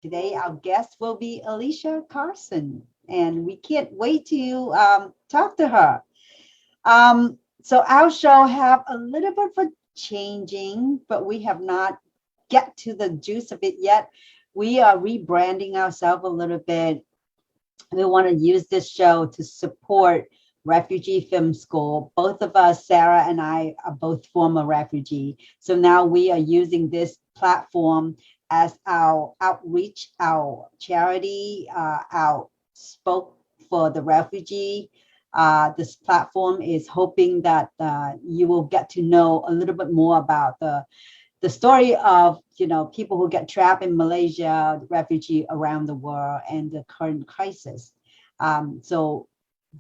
Today, our guest will be Alisha Carlson, and we can't wait to talk to her. So our show have a little bit of a changing, but we have not get to the juice of it yet. We are rebranding ourselves a little bit. We want to use this show to support refugee film school. Both of us, Sarah and I, are both former refugee. So now we are using this platform as our outreach, our charity, our spoke for the refugee. This platform is hoping that you will get to know a little bit more about the story of people who get trapped in Malaysia, refugee around the world, and the current crisis. So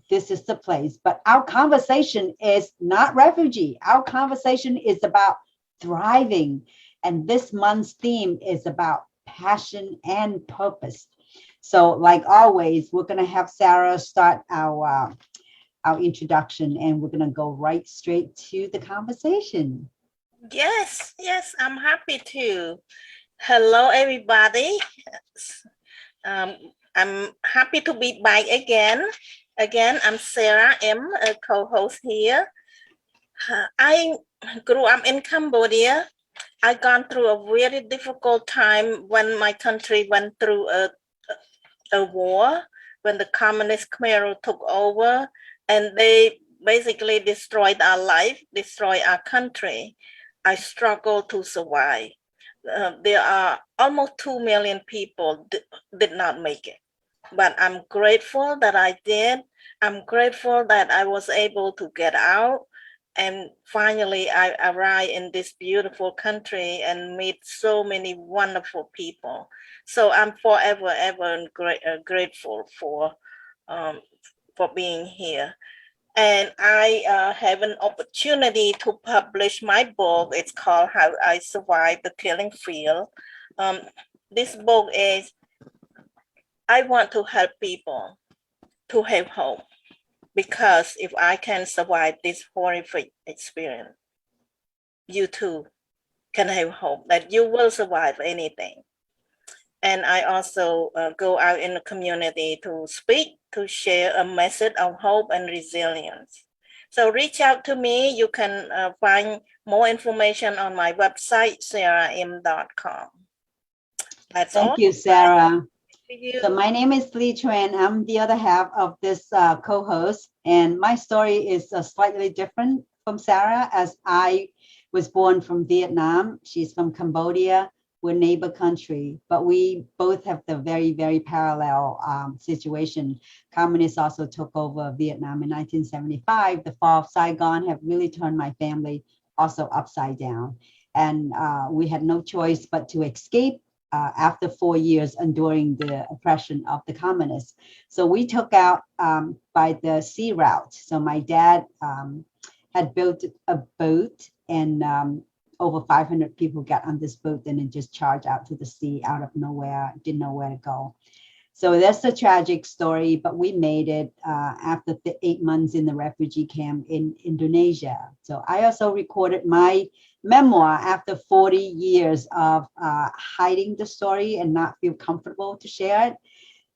this is the place. But our conversation is not refugee. Our conversation is about thriving. And this month's theme is about passion and purpose. So like always, we're going to have Sarah start our introduction, and we're going to go right straight to the conversation. Yes, I'm happy to. Hello, everybody. I'm happy to be back again. I'm Sarah M., a co-host here. I grew up in Cambodia. I gone through a very difficult time when my country went through a war, when the communist Khmer took over, and they basically destroyed our life, destroyed our country. I struggled to survive. There are almost 2 million people did not make it, but I'm grateful that I did. I'm grateful that I was able to get out, and finally I arrived in this beautiful country and meet so many wonderful people. So I'm forever ever grateful for being here. And I have an opportunity to publish my book. It's called How I Survived the Killing Field. This book is, I want to help people to have hope, because if I can survive this horrific experience, you too can have hope that you will survive anything. And I also go out in the community to speak, to share a message of hope and resilience. So reach out to me. You can find more information on my website, sarahim.com. That's all. Thank you, Sarah. So my name is Lee Tran. I'm the other half of this co-host, and my story is slightly different from Sarah, as I was born from Vietnam. She's from Cambodia. We're neighbor country, but we both have the very, very parallel situation. Communists also took over Vietnam in 1975. The fall of Saigon have really turned my family also upside down. And we had no choice but to escape after 4 years enduring the oppression of the communists. So we took out by the sea route. So my dad had built a boat, and over 500 people got on this boat and then just charged out to the sea out of nowhere, didn't know where to go. So that's a tragic story, but we made it after 8 months in the refugee camp in Indonesia. So I also recorded my memoir after 40 years of hiding the story and not feel comfortable to share it.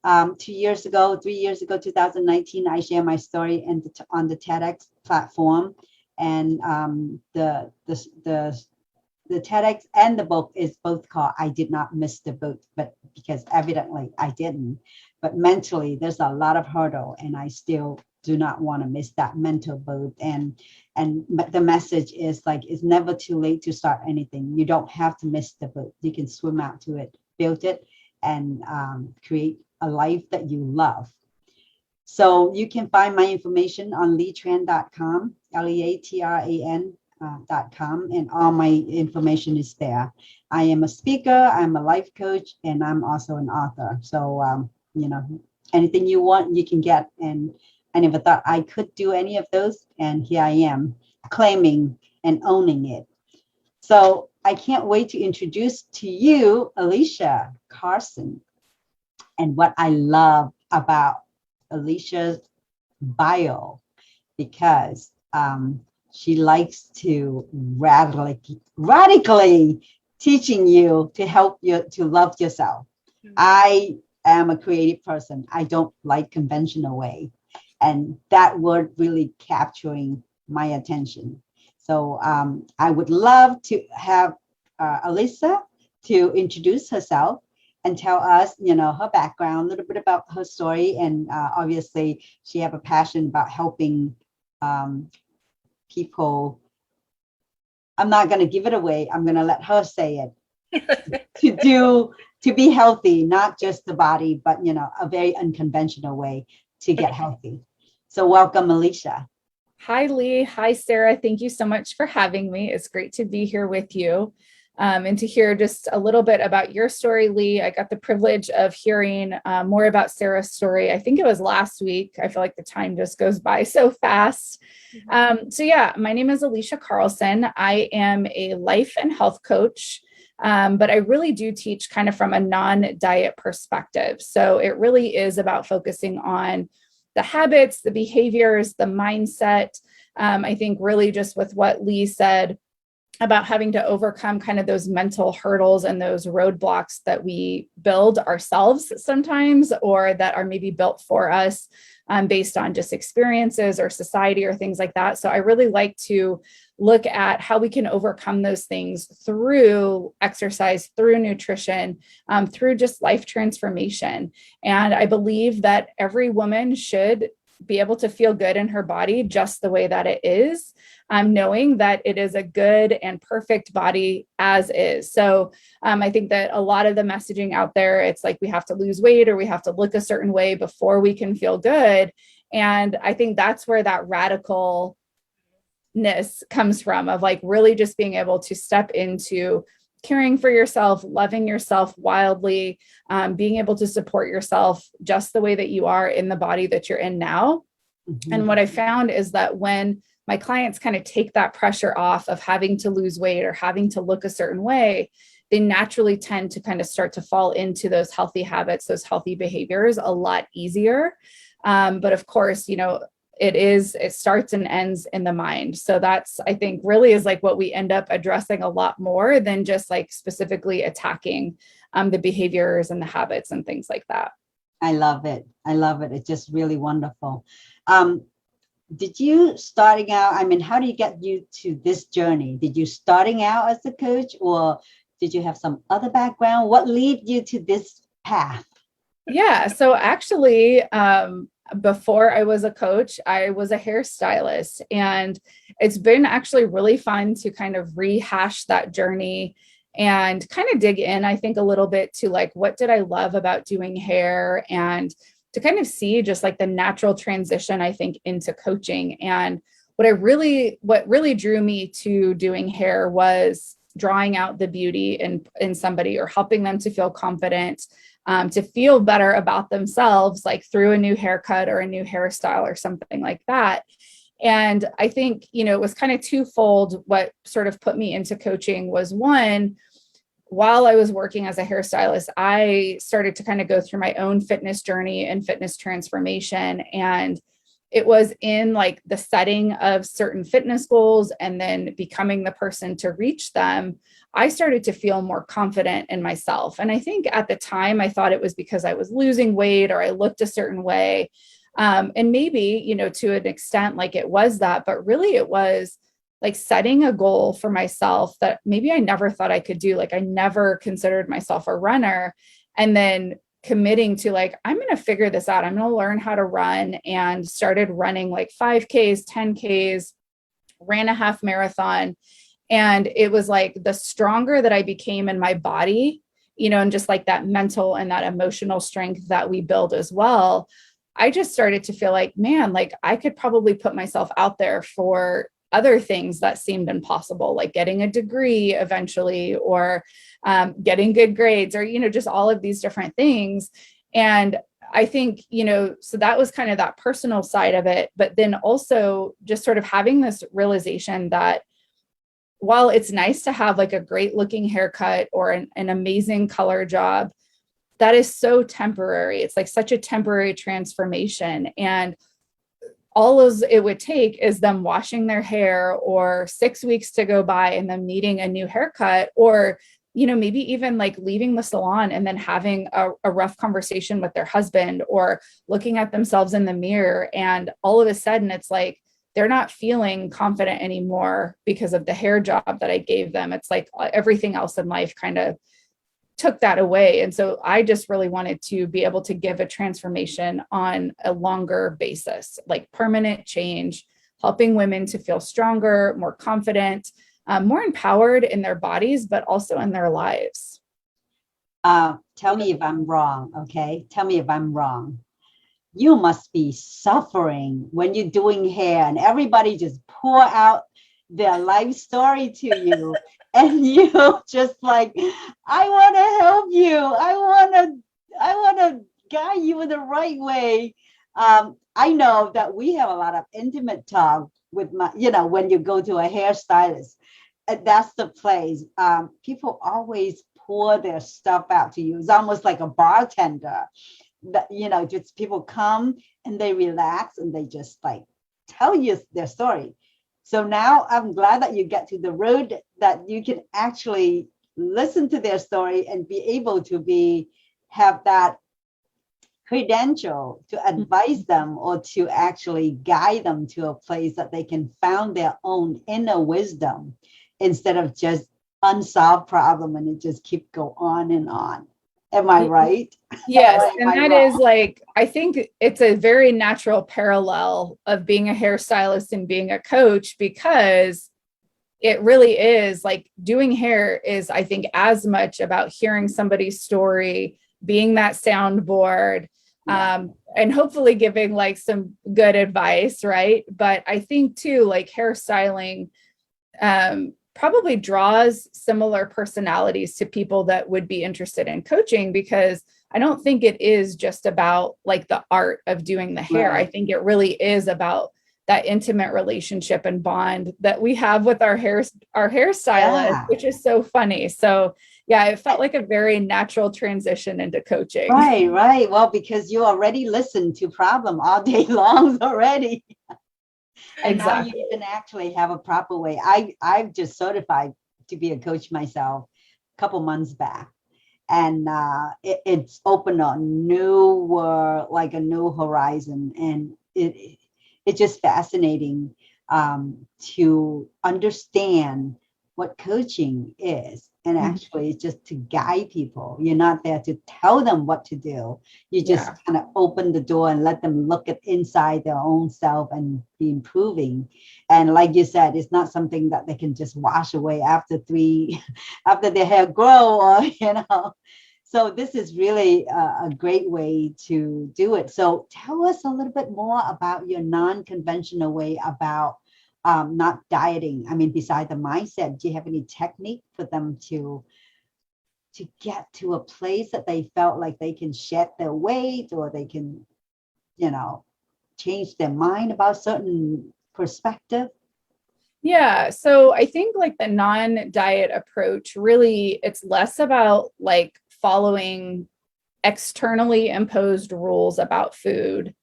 3 years ago, 2019, I shared my story on the TEDx platform, and the TEDx and the book is both called I Did Not Miss the Boat, but because evidently I didn't. But mentally, there's a lot of hurdle, and I still do not want to miss that mental boat. And the message is like, it's never too late to start anything. You don't have to miss the boat. You can swim out to it, build it, and create a life that you love. So you can find my information on leetran.com, LEATRAN.com, and all my information is there. I am a speaker, I'm a life coach, and I'm also an author. So, anything you want, you can get. And I never thought I could do any of those. And here I am claiming and owning it. So I can't wait to introduce to you Alisha Carlson. And what I love about Alisha's bio, because she likes to radically teaching you to help you to love yourself. I am a creative person. I don't like conventional way. And that word really capturing my attention. So I would love to have Alisha to introduce herself and tell us, her background, a little bit about her story. And obviously, she have a passion about helping people. I'm not going to give it away. I'm going to let her say it. to be healthy, not just the body, but a very unconventional way to get healthy. So welcome, Alisha. Hi, Lee. Hi, Sarah. Thank you so much for having me. It's great to be here with you and to hear just a little bit about your story, Lee. I got the privilege of hearing more about Sarah's story. I think it was last week. I feel like the time just goes by so fast. So yeah, my name is Alisha Carlson. I am a life and health coach. But I really do teach kind of from a non-diet perspective. So it really is about focusing on the habits, the behaviors, the mindset. I think really just with what Lee said about having to overcome kind of those mental hurdles and those roadblocks that we build ourselves sometimes, or that are maybe built for us based on just experiences or society or things like that. So I really like to look at how we can overcome those things through exercise, through nutrition, through just life transformation. And I believe that every woman should be able to feel good in her body just the way that it is, knowing that it is a good and perfect body as is. So I think that a lot of the messaging out there, it's like we have to lose weight or we have to look a certain way before we can feel good. And I think that's where that radicalness comes from, of like really just being able to step into caring for yourself, loving yourself wildly, being able to support yourself just the way that you are in the body that you're in now. Mm-hmm. And what I found is that when my clients kind of take that pressure off of having to lose weight or having to look a certain way, they naturally tend to kind of start to fall into those healthy habits, those healthy behaviors a lot easier. But of course, it starts and ends in the mind. So that's, I think, really is like what we end up addressing a lot more than just like specifically attacking the behaviors and the habits and things like that. I love it. I love it. It's just really wonderful. Did you starting out, how do you get you to this journey? Did you starting out as a coach, or did you have some other background? What led you to this path? Yeah. So actually, before I was a coach, I was a hairstylist, and it's been actually really fun to kind of rehash that journey and kind of dig in, I think, a little bit to like, what did I love about doing hair, and to kind of see just like the natural transition, I think, into coaching. And what really drew me to doing hair was drawing out the beauty in somebody, or helping them to feel confident, to feel better about themselves, like through a new haircut or a new hairstyle or something like that. And I think, it was kind of twofold. What sort of put me into coaching was, one, while I was working as a hairstylist, I started to kind of go through my own fitness journey and fitness transformation. And it was in like the setting of certain fitness goals and then becoming the person to reach them, I started to feel more confident in myself. And I think at the time I thought it was because I was losing weight or I looked a certain way. And maybe, to an extent, like it was that, but really it was like setting a goal for myself that maybe I never thought I could do. Like I never considered myself a runner, and then committing to like, I'm going to figure this out. I'm going to learn how to run, and started running like 5Ks, 10Ks, ran a half marathon. And it was like the stronger that I became in my body, and just like that mental and that emotional strength that we build as well, I just started to feel like, man, like I could probably put myself out there for other things that seemed impossible, like getting a degree eventually, or getting good grades, or, just all of these different things. And I think, so that was kind of that personal side of it. But then also just sort of having this realization that while it's nice to have like a great looking haircut or an amazing color job, that is so temporary. It's like such a temporary transformation. And all it would take is them washing their hair, or 6 weeks to go by and them needing a new haircut, or maybe even like leaving the salon and then having a rough conversation with their husband, or looking at themselves in the mirror, and all of a sudden it's like they're not feeling confident anymore because of the hair job that I gave them. It's like everything else in life kind of took that away. And so I just really wanted to be able to give a transformation on a longer basis, like permanent change, helping women to feel stronger, more confident, more empowered in their bodies, but also in their lives. Tell me if I'm wrong, okay? Tell me if I'm wrong. You must be suffering when you're doing hair and everybody just pour out their life story to you. And you just like, I want to help you. I want to guide you in the right way. I know that we have a lot of intimate talk with when you go to a hairstylist, that's the place. People always pour their stuff out to you. It's almost like a bartender. That just people come and they relax and they just like tell you their story. So now I'm glad that you get to the road that you can actually listen to their story and be able to have that credential to advise them or to actually guide them to a place that they can found their own inner wisdom instead of just unsolved problem and it just keep go on and on. Am I right? Yes. And that is like, I think it's a very natural parallel of being a hairstylist and being a coach, because it really is like doing hair is, I think, as much about hearing somebody's story, being that soundboard, and hopefully giving like some good advice. Right. But I think too, like hairstyling, probably draws similar personalities to people that would be interested in coaching, because I don't think it is just about like the art of doing the hair. Right. I think it really is about that intimate relationship and bond that we have with our hairstylist, which is so funny. So yeah, it felt like a very natural transition into coaching. Right. Well, because you already listened to problem all day long already. And exactly. Now you can actually have a proper way. I've just certified to be a coach myself a couple months back. And it's opened a new world, like a new horizon. And it's just fascinating to understand what coaching is. And actually it's just to guide people. You're not there to tell them what to do. You just kind of open the door and let them look at inside their own self and be improving. And like you said, it's not something that they can just wash away after their hair grow, or, So this is really a great way to do it. So tell us a little bit more about your non-conventional way about not dieting. I mean, beside the mindset, do you have any technique for them to get to a place that they felt like they can shed their weight, or they can, change their mind about certain perspective? Yeah. So I think like the non-diet approach, really, it's less about like following externally imposed rules about food.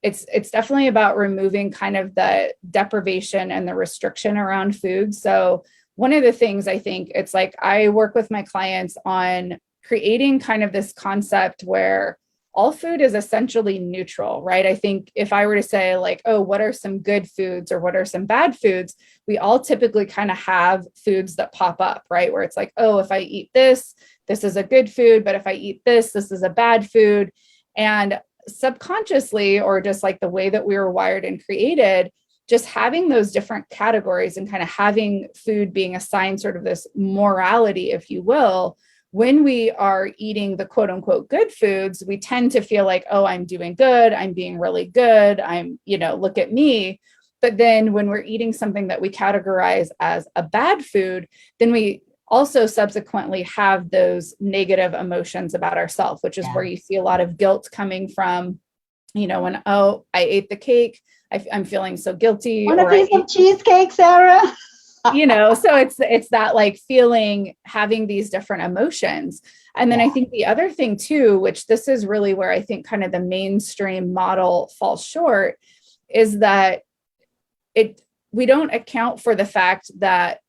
It's definitely about removing kind of the deprivation and the restriction around food. So one of the things I think it's like I work with my clients on creating kind of this concept where all food is essentially neutral, right? I think if I were to say like, oh, what are some good foods or what are some bad foods? We all typically kind of have foods that pop up, right? Where it's like, oh, if I eat this, this is a good food, but if I eat this, this is a bad food. And subconsciously, or just like the way that we were wired and created, just having those different categories and kind of having food being assigned sort of this morality, if you will, when we are eating the quote unquote good foods, we tend to feel like, oh, I'm doing good. I'm being really good. I'm, look at me. But then when we're eating something that we categorize as a bad food, then we also subsequently have those negative emotions about ourselves, which is where you see a lot of guilt coming from, when, oh, I ate the cake, I'm feeling so guilty. Want a piece of cheesecake, Sarah? So it's that like feeling, having these different emotions. And then I think the other thing too, which this is really where I think kind of the mainstream model falls short, is that we don't account for the fact that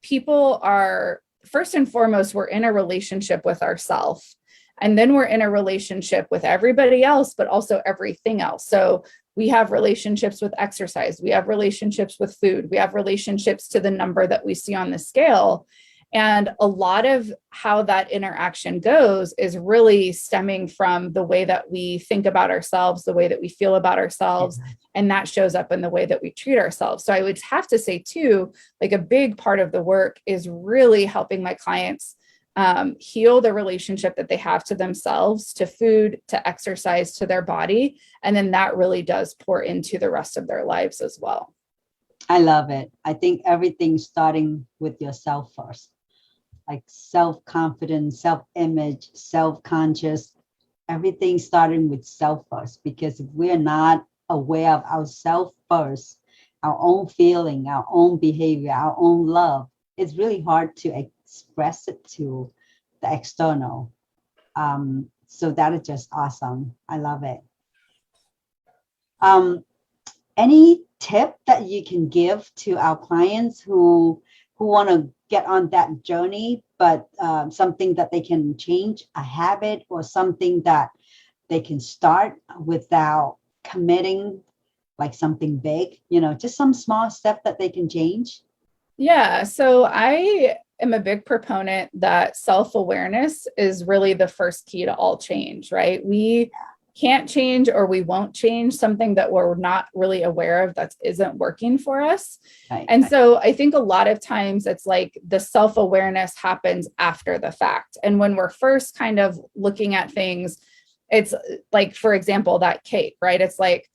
people are first and foremost, we're in a relationship with ourselves. And then we're in a relationship with everybody else, but also everything else. So we have relationships with exercise. We have relationships with food. We have relationships to the number that we see on the scale. And a lot of how that interaction goes is really stemming from the way that we think about ourselves, the way that we feel about ourselves, and that shows up in the way that we treat ourselves. So I would have to say too, like a big part of the work is really helping my clients heal the relationship that they have to themselves, to food, to exercise, to their body. And then that really does pour into the rest of their lives as well. I love it. I think everything's starting with yourself first, like self-confidence, self-image, self-conscious, everything starting with self first, because if we're not aware of ourselves first, our own feeling, our own behavior, our own love, it's really hard to express it to the external. So that is just awesome. I love it. Any tip that you can give to our clients who want to get on that journey, but something that they can change, a habit or something that they can start without committing like something big, just some small step that they can change? Yeah. So I am a big proponent that self-awareness is really the first key to all change, right? We can't change, or we won't change something that we're not really aware of that isn't working for us. Right. And so I think a lot of times it's like the self-awareness happens after the fact. And when we're first kind of looking at things, it's like, for example, that cake, right? It's like,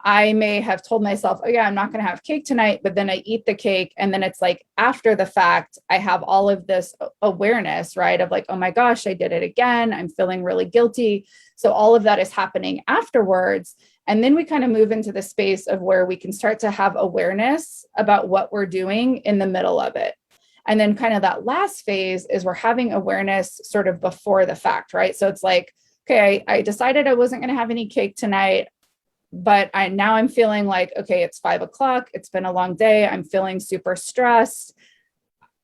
I may have told myself, oh yeah, I'm not going to have cake tonight, but then I eat the cake. And then it's like, after the fact, I have all of this awareness, right? Of like, oh my gosh, I did it again. I'm feeling really guilty. So all of that is happening afterwards. And then we kind of move into the space of where we can start to have awareness about what we're doing in the middle of it. And then kind of that last phase is we're having awareness sort of before the fact, right? So it's like, okay, I decided I wasn't going to have any cake tonight. But now I'm feeling like, okay, it's 5 o'clock. It's been a long day. I'm feeling super stressed.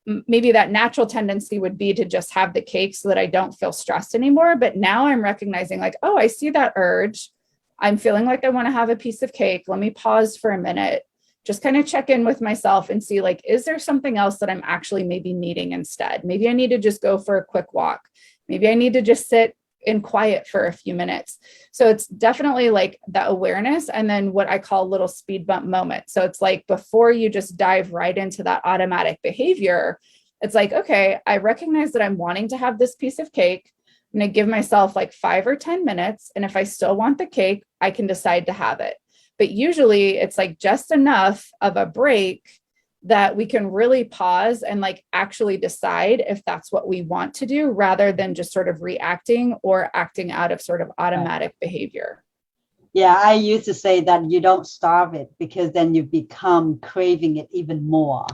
Maybe that natural tendency would be to just have the cake so that I don't feel stressed anymore. But now I'm recognizing like, oh, I see that urge. I'm feeling like I want to have a piece of cake. Let me pause for a minute, just kind of check in with myself and see like, is there something else that I'm actually maybe needing instead? Maybe I need to just go for a quick walk. Maybe I need to just sit in quiet for a few minutes. So it's definitely like that awareness, and then what I call little speed bump moment. So it's like before you just dive right into that automatic behavior, it's like, okay, I recognize that I'm wanting to have this piece of cake. I'm going to give myself like 5 or 10 minutes. And if I still want the cake, I can decide to have it. But usually it's like just enough of a break that we can really pause and like actually decide if that's what we want to do, rather than just sort of reacting or acting out of sort of automatic behavior. Yeah, I used to say that you don't starve it, because then you become craving it even more.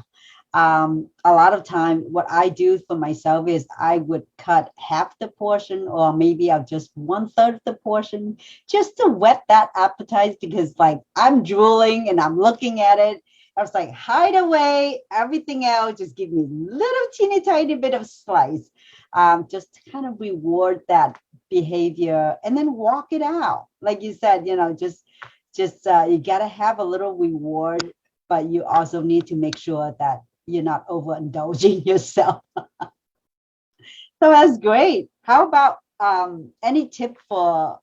A lot of time, what I do for myself is I would cut half the portion, or maybe I'll just 1/3 of the portion, just to whet that appetite, because like I'm drooling and I'm looking at it. I was like, hide away everything else. Just give me a little teeny tiny bit of slice, just to kind of reward that behavior, and then walk it out. Like you said, just you got to have a little reward, but you also need to make sure that you're not overindulging yourself. So that's great. How about any tip for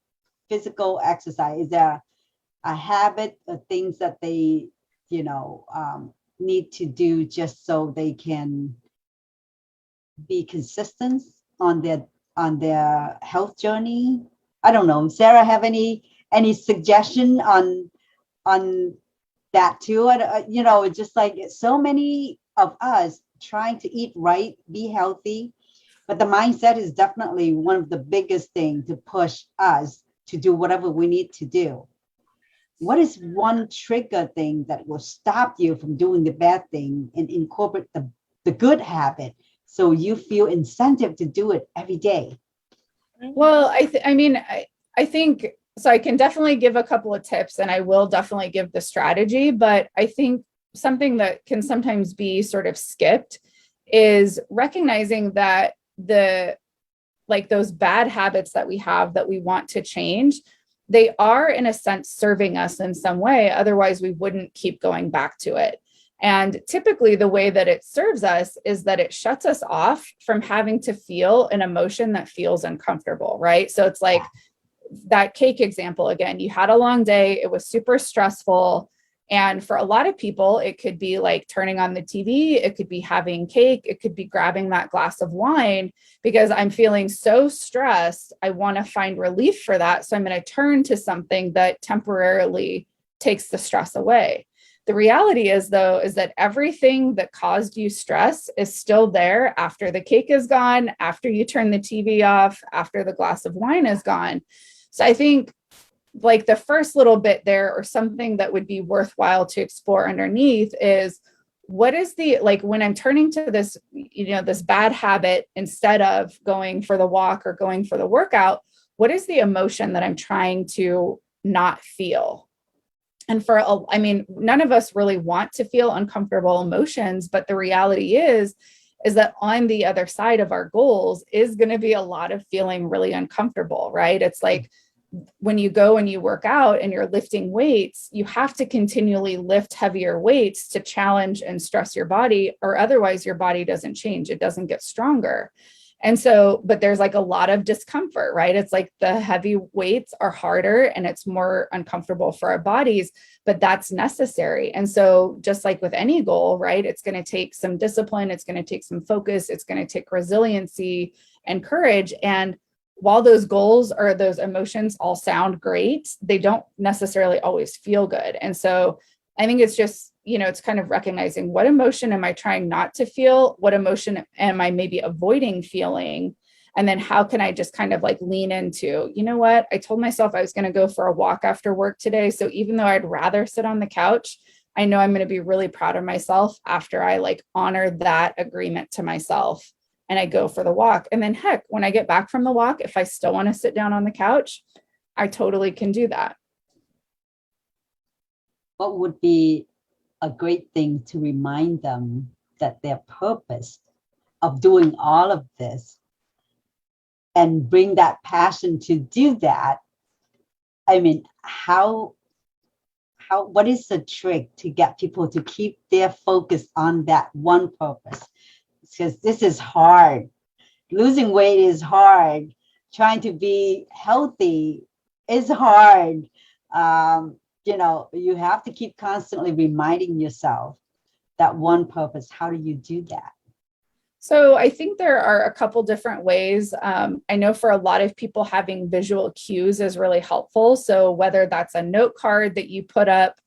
physical exercise? Is there a habit or things that they need to do just so they can be consistent on their health journey? I don't know. Sarah, have any suggestion on that too? It's just like so many of us trying to eat right, be healthy, but the mindset is definitely one of the biggest things to push us to do whatever we need to do. What is one trigger thing that will stop you from doing the bad thing and incorporate the good habit, so you feel incentive to do it every day? Well, I think so. I can definitely give a couple of tips, and I will definitely give the strategy, but I think something that can sometimes be sort of skipped is recognizing that those bad habits that we have that we want to change, they are in a sense serving us in some way. Otherwise, we wouldn't keep going back to it. And typically the way that it serves us is that it shuts us off from having to feel an emotion that feels uncomfortable, right? So it's like that cake example again, you had a long day, it was super stressful. And for a lot of people, it could be like turning on the TV, it could be having cake, it could be grabbing that glass of wine because I'm feeling so stressed. I want to find relief for that. So I'm going to turn to something that temporarily takes the stress away. The reality is, though, is that everything that caused you stress is still there after the cake is gone, after you turn the TV off, after the glass of wine is gone. So I think like the first little bit there, or something that would be worthwhile to explore underneath, is what is the, like when I'm turning to this, this bad habit, instead of going for the walk or going for the workout, what is the emotion that I'm trying to not feel? And none of us really want to feel uncomfortable emotions, but the reality is that on the other side of our goals is going to be a lot of feeling really uncomfortable, right? It's like when you go and you work out and you're lifting weights, you have to continually lift heavier weights to challenge and stress your body, or otherwise your body doesn't change. It doesn't get stronger. And so, but there's like a lot of discomfort, right? It's like the heavy weights are harder and it's more uncomfortable for our bodies, but that's necessary. And so just like with any goal, right, it's going to take some discipline, it's going to take some focus, it's going to take resiliency and courage. And while those goals or those emotions all sound great, they don't necessarily always feel good. And so I think it's just, it's kind of recognizing what emotion am I trying not to feel? What emotion am I maybe avoiding feeling? And then how can I just kind of like lean into, you know what? I told myself I was going to go for a walk after work today. So even though I'd rather sit on the couch, I know I'm going to be really proud of myself after I like honor that agreement to myself and I go for the walk. And then heck, when I get back from the walk, if I still want to sit down on the couch, I totally can do that. What would be a great thing to remind them that their purpose of doing all of this and bring that passion to do that? I mean, what is the trick to get people to keep their focus on that one purpose? Because this is hard. Losing weight is hard. Trying to be healthy is hard. You have to keep constantly reminding yourself that one purpose. How do you do that? So I think there are a couple different ways. I know for a lot of people, having visual cues is really helpful. So whether that's a note card that you put up,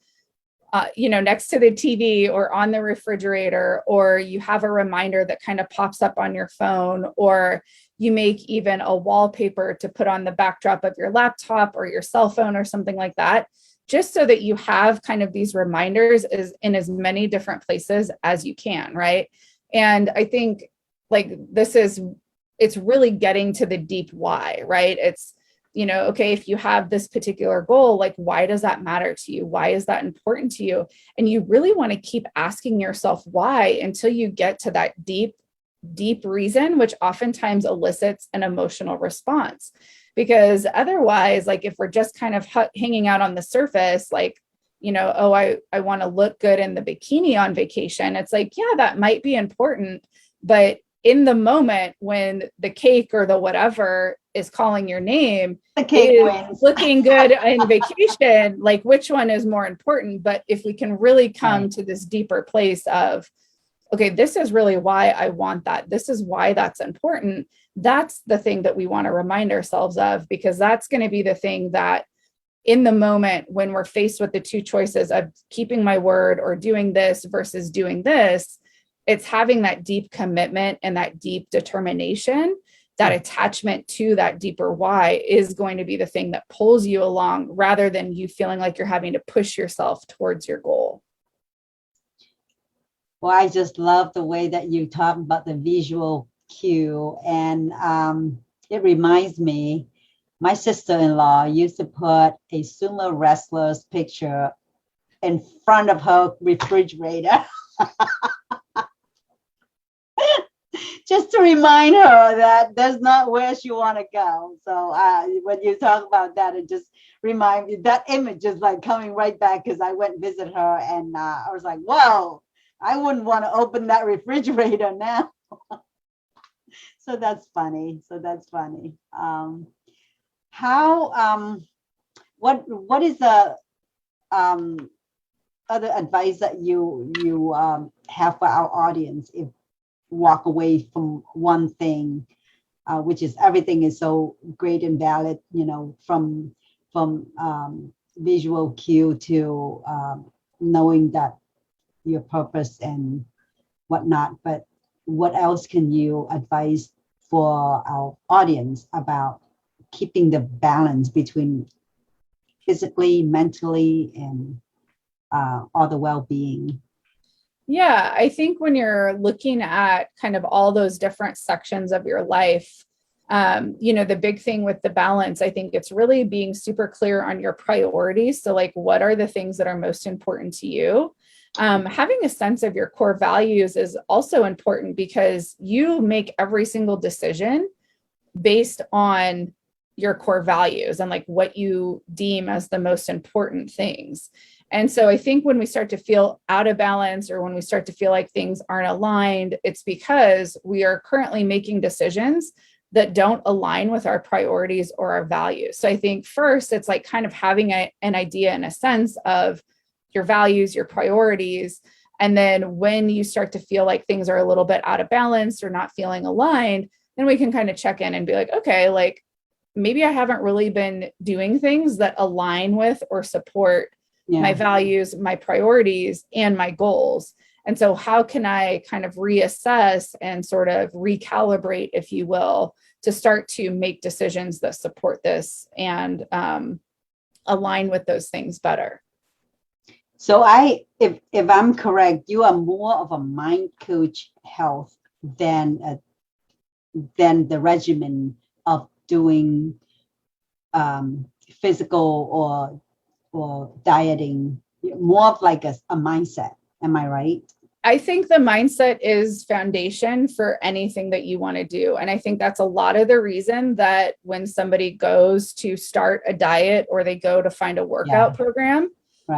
next to the TV or on the refrigerator, or you have a reminder that kind of pops up on your phone, or you make even a wallpaper to put on the backdrop of your laptop or your cell phone or something like that, just so that you have kind of these reminders in as many different places as you can, right? And I think like it's really getting to the deep why, right? It's, okay, if you have this particular goal, like, why does that matter to you? Why is that important to you? And you really want to keep asking yourself why until you get to that deep reason, which oftentimes elicits an emotional response. Because otherwise, like if we're just kind of hanging out on the surface, like, I want to look good in the bikini on vacation. It's like, yeah, that might be important. But in the moment when the cake or the whatever is calling your name, the cake wins. Looking good in vacation, like which one is more important? But if we can really come to this deeper place of, okay, this is really why I want that. This is why that's important. That's the thing that we want to remind ourselves of, because that's going to be the thing that in the moment when we're faced with the two choices of keeping my word or doing this versus doing this, it's having that deep commitment and that deep determination, that attachment to that deeper why is going to be the thing that pulls you along, rather than you feeling like you're having to push yourself towards your goal. Well, I just love the way that you talk about the visual cue. And it reminds me, my sister-in-law used to put a sumo wrestler's picture in front of her refrigerator. just to remind her that that's not where she want to go. So when you talk about that, it just remind me, that image is like coming right back, because I went visit her and I was like, whoa, I wouldn't want to open that refrigerator now. So that's funny. What is the other advice that you have for our audience if walk away from one thing, which is everything is so great and valid, from visual cue to knowing that your purpose and whatnot, but what else can you advise for our audience about keeping the balance between physically, mentally, and all the well-being? Yeah, I think when you're looking at kind of all those different sections of your life, the big thing with the balance, I think it's really being super clear on your priorities. So like, what are the things that are most important to you? Having a sense of your core values is also important, because you make every single decision based on your core values and like what you deem as the most important things. And so I think when we start to feel out of balance, or when we start to feel like things aren't aligned, it's because we are currently making decisions that don't align with our priorities or our values. So I think first, it's like kind of having an idea and a sense of your values, your priorities. And then when you start to feel like things are a little bit out of balance or not feeling aligned, then we can kind of check in and be like, okay, like maybe I haven't really been doing things that align with or support my values, my priorities, and my goals. And so how can I kind of reassess and sort of recalibrate, if you will, to start to make decisions that support this and align with those things better? So if I'm correct, you are more of a mind coach health than the regimen of doing physical or dieting, more of like a mindset. Am I right? I think the mindset is foundation for anything that you want to do. And I think that's a lot of the reason that when somebody goes to start a diet or they go to find a workout program,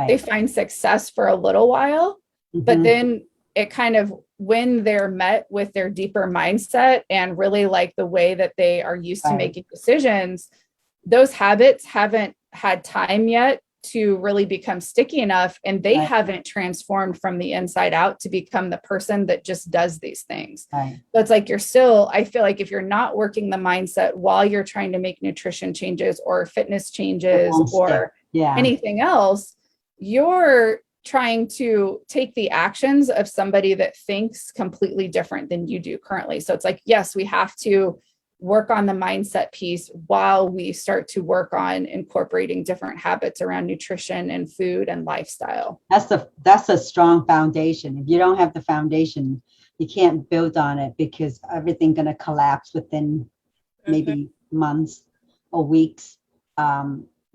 they find success for a little while, but then it kind of, when they're met with their deeper mindset and really like the way that they are used to making decisions, those habits haven't had time yet to really become sticky enough, and they haven't transformed from the inside out to become the person that just does these things. So it's like I feel like if you're not working the mindset while you're trying to make nutrition changes or fitness changes or anything else, you're trying to take the actions of somebody that thinks completely different than you do currently. So it's like, yes, we have to work on the mindset piece while we start to work on incorporating different habits around nutrition and food and lifestyle. That's a strong foundation. If you don't have the foundation, you can't build on it, because everything's going to collapse within maybe months or weeks,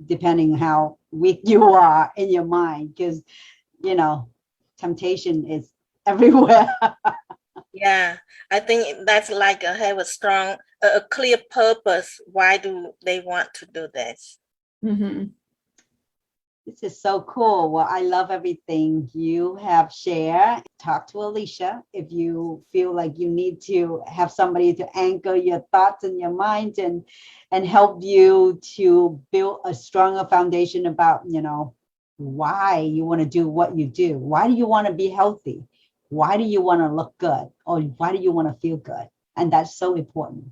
depending how weak you are in your mind, because temptation is everywhere. Yeah, I think that's like have a clear purpose. Why do they want to do this? This is so cool. Well, I love everything you have shared. Talk to Alisha if you feel like you need to have somebody to anchor your thoughts and your mind and help you to build a stronger foundation about, why you want to do what you do. Why do you want to be healthy? Why do you want to look good? Or why do you want to feel good? And that's so important.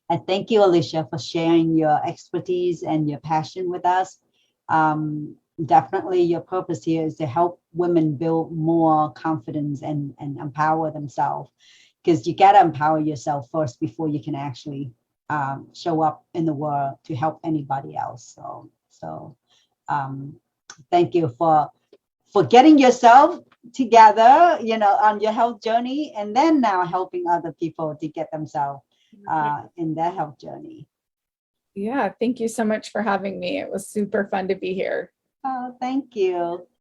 And thank you, Alisha, for sharing your expertise and your passion with us. Definitely your purpose here is to help women build more confidence and empower themselves, because you got to empower yourself first before you can actually show up in the world to help anybody else. So thank you for getting yourself together, on your health journey, and then now helping other people to get themselves in their health journey. Yeah, thank you so much for having me. It was super fun to be here. Oh, thank you.